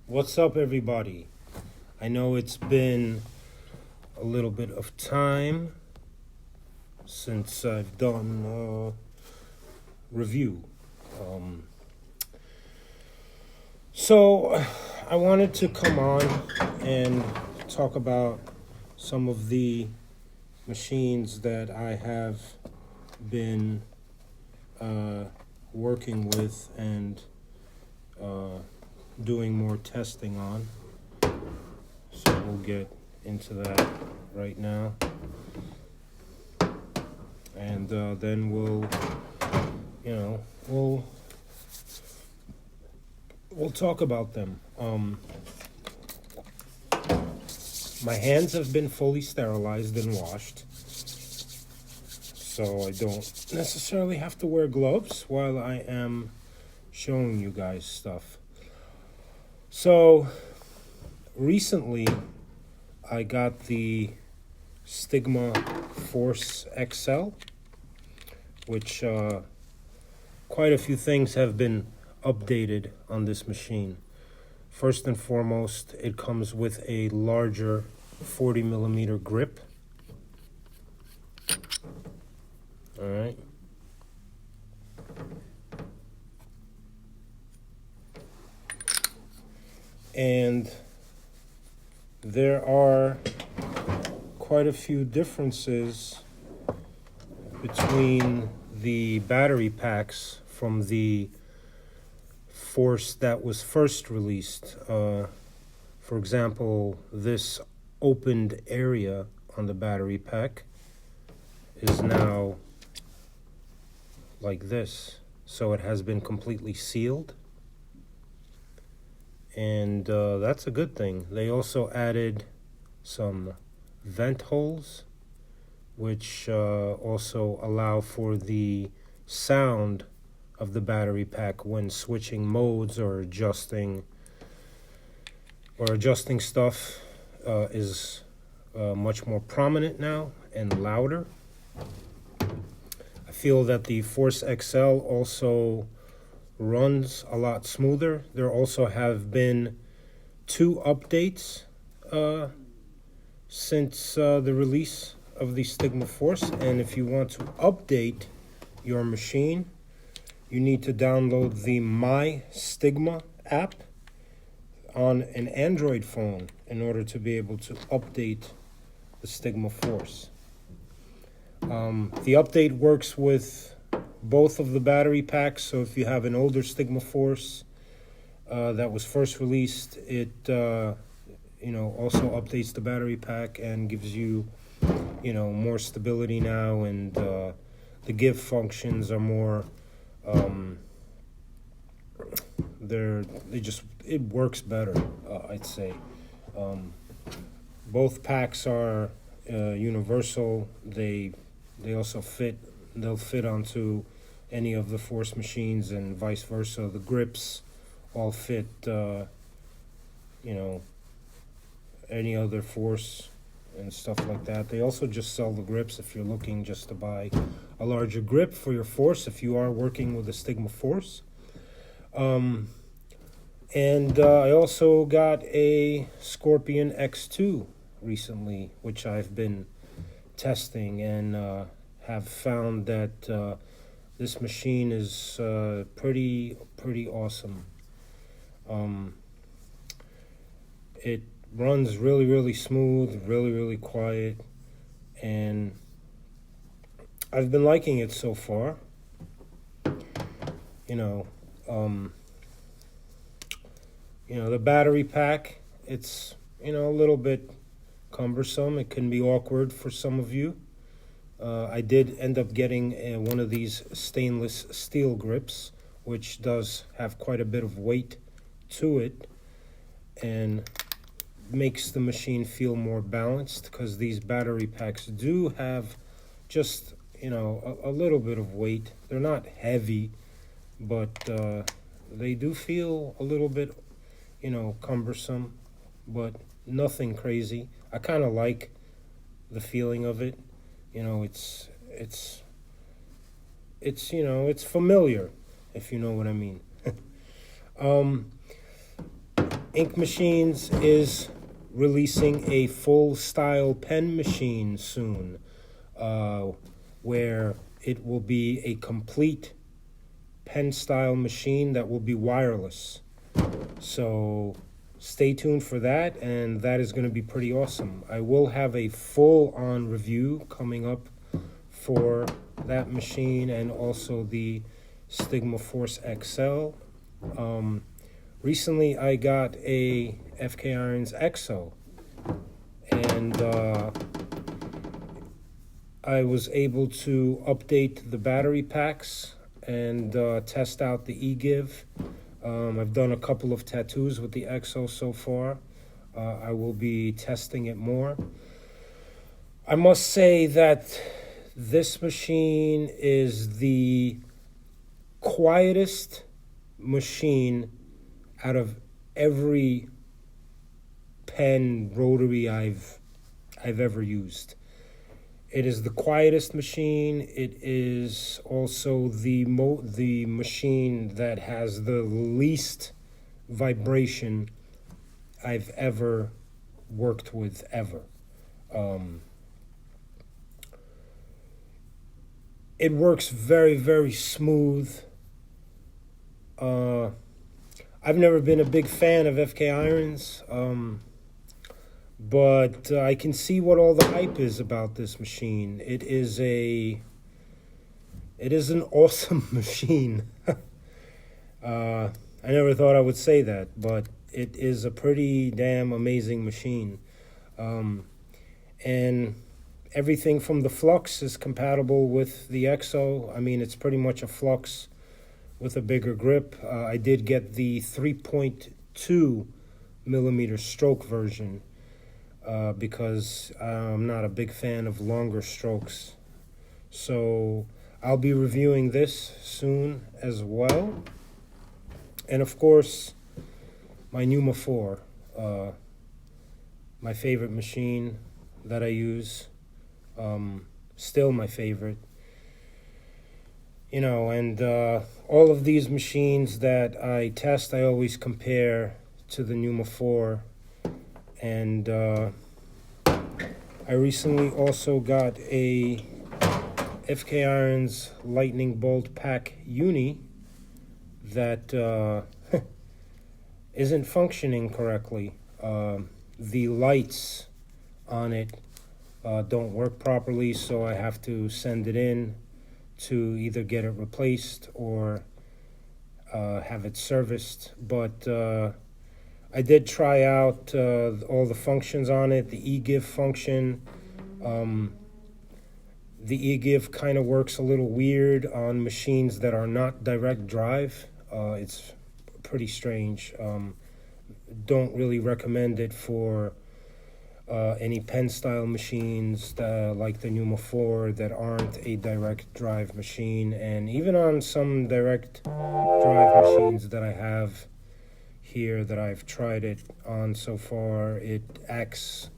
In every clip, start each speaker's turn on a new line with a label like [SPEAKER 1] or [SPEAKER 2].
[SPEAKER 1] What's up, everybody? I know it's been a little bit of time since I've done a review. Um, so, I wanted to come on and talk about some of the machines that I have been working with and uh, doing more testing on. So we'll get into that right now, and then you know, we'll we'll talk about them. My hands have been fully sterilized and washed, so I don't necessarily have to wear gloves while I am showing you guys stuff. So recently, I got the Stigma Force XL, which quite a few things have been updated on this machine. First and foremost, it comes with a larger 40 millimeter grip. All right. And there are quite a few differences between the battery packs from the Force that was first released. For example, this opened area on the battery pack is now like this. So it has been completely sealed. And that's a good thing. They also added some vent holes, which also allow for the sound of the battery pack when switching modes or adjusting stuff is much more prominent now and louder. I feel that the Force XL also runs a lot smoother. There also have been 2 updates since the release of the Stigma Force, and if you want to update your machine, you need to download the My Stigma app on an Android phone in order to be able to update the Stigma Force. The update works with both of the battery packs, so if you have an older Stigma Force that was first released, it also updates the battery pack and gives you more stability now, and the give functions are more it works better, I'd say. Both packs are universal. They also they'll fit onto any of the Force machines and vice versa. The grips all fit any other Force and stuff like that. They also just sell the grips if you're looking just to buy a larger grip for your Force, if you are working with a Stigma Force. And I also got a Scorpion X2 recently, which I've been testing and have found that this machine is pretty awesome. It runs really, really smooth, really, really quiet, and I've been liking it so far. The battery pack, it's a little bit cumbersome. It can be awkward for some of you. I did end up getting one of these stainless steel grips, which does have quite a bit of weight to it and makes the machine feel more balanced, because these battery packs do have just a little bit of weight. They're not heavy, but they do feel a little bit cumbersome, but nothing crazy. I kind of like the feeling of it. It's familiar, if you know what I mean. Ink Machines is releasing a full style pen machine soon, where it will be a complete pen style machine that will be wireless. So stay tuned for that, and that is going to be pretty awesome. I will have a full on review coming up for that machine and also the Stigma Force XL. Recently I got a FK Irons EXO, and I was able to update the battery packs and test out the eGive. I've done a couple of tattoos with the EXO so far. I will be testing it more. I must say that this machine is the quietest machine out of every pen rotary I've ever used. It is the quietest machine. It is also the machine that has the least vibration I've ever worked with ever. It works very, very smooth. I've never been a big fan of FK Irons. But I can see what all the hype is about this machine. It is an awesome machine. I never thought I would say that, but it is a pretty damn amazing machine. And everything from the Flux is compatible with the EXO. I mean, it's pretty much a Flux with a bigger grip. I did get the 3.2 millimeter stroke version. Because I'm not a big fan of longer strokes. So I'll be reviewing this soon as well. And of course, my Numa 4, my favorite machine that I use, still my favorite. You know, and all of these machines that I test, I always compare to the Numa 4. And I recently also got a FK Irons Lightning Bolt Pack Uni that isn't functioning correctly. The lights on it don't work properly, so I have to send it in to either get it replaced or have it serviced. But I did try out all the functions on it, the eGive function. The eGive kind of works a little weird on machines that are not direct drive. It's pretty strange. Don't really recommend it for any pen style machines like the Numa 4 that aren't a direct drive machine. And even on some direct drive machines that I have here that I've tried it on so far, it acts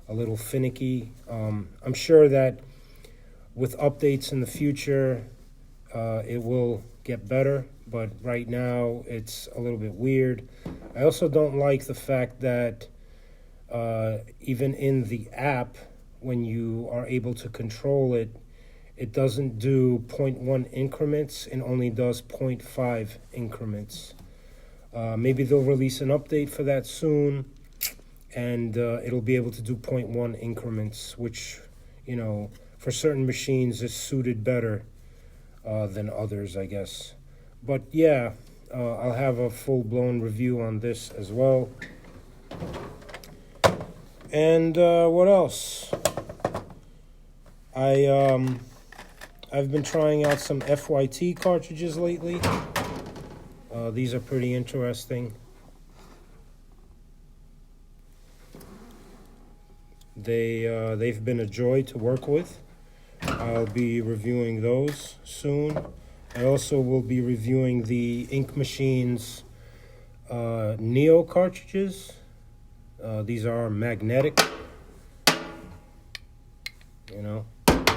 [SPEAKER 1] a little finicky. I'm sure that with updates in the future, it will get better, but right now it's a little bit weird. I also don't like the fact that even in the app, when you are able to control it, it doesn't do 0.1 increments and only does 0.5 increments. Maybe they'll release an update for that soon, and it'll be able to do 0.1 increments, which, you know, for certain machines is suited better than others, I guess. But yeah, I'll have a full-blown review on this as well. And what else? I've been trying out some FYT cartridges lately. These are pretty interesting. They've been a joy to work with. I'll be reviewing those soon. I also will be reviewing the Ink Machines Neo cartridges. These are magnetic. You know,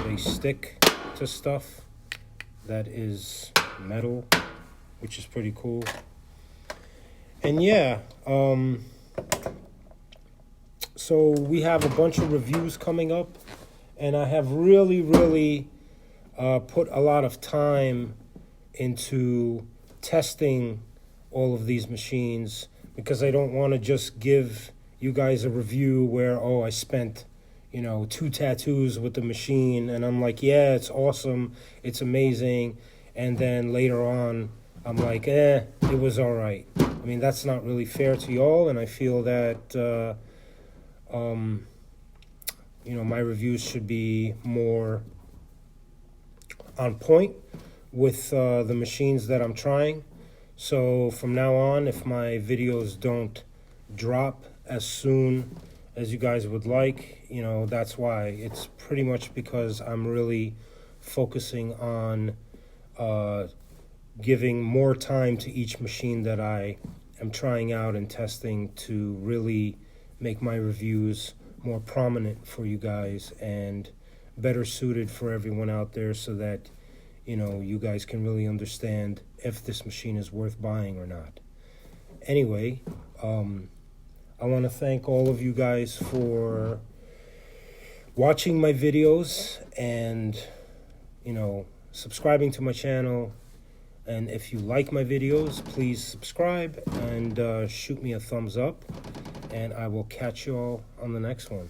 [SPEAKER 1] they stick to stuff that is metal, which is pretty cool. And yeah, so we have a bunch of reviews coming up, and I have really put a lot of time into testing all of these machines because I don't want to just give you guys a review where, oh, I spent, 2 tattoos with the machine, and I'm like, yeah, it's awesome, it's amazing, and then later on, I'm like, it was all right. I mean, that's not really fair to y'all, and I feel that, my reviews should be more on point with the machines that I'm trying. So from now on, if my videos don't drop as soon as you guys would like, that's why. It's pretty much because I'm really focusing on giving more time to each machine that I am trying out and testing to really make my reviews more prominent for you guys and better suited for everyone out there so that you guys can really understand if this machine is worth buying or not. Anyway, I want to thank all of you guys for watching my videos and subscribing to my channel. And if you like my videos, please subscribe and shoot me a thumbs up, and I will catch you all on the next one.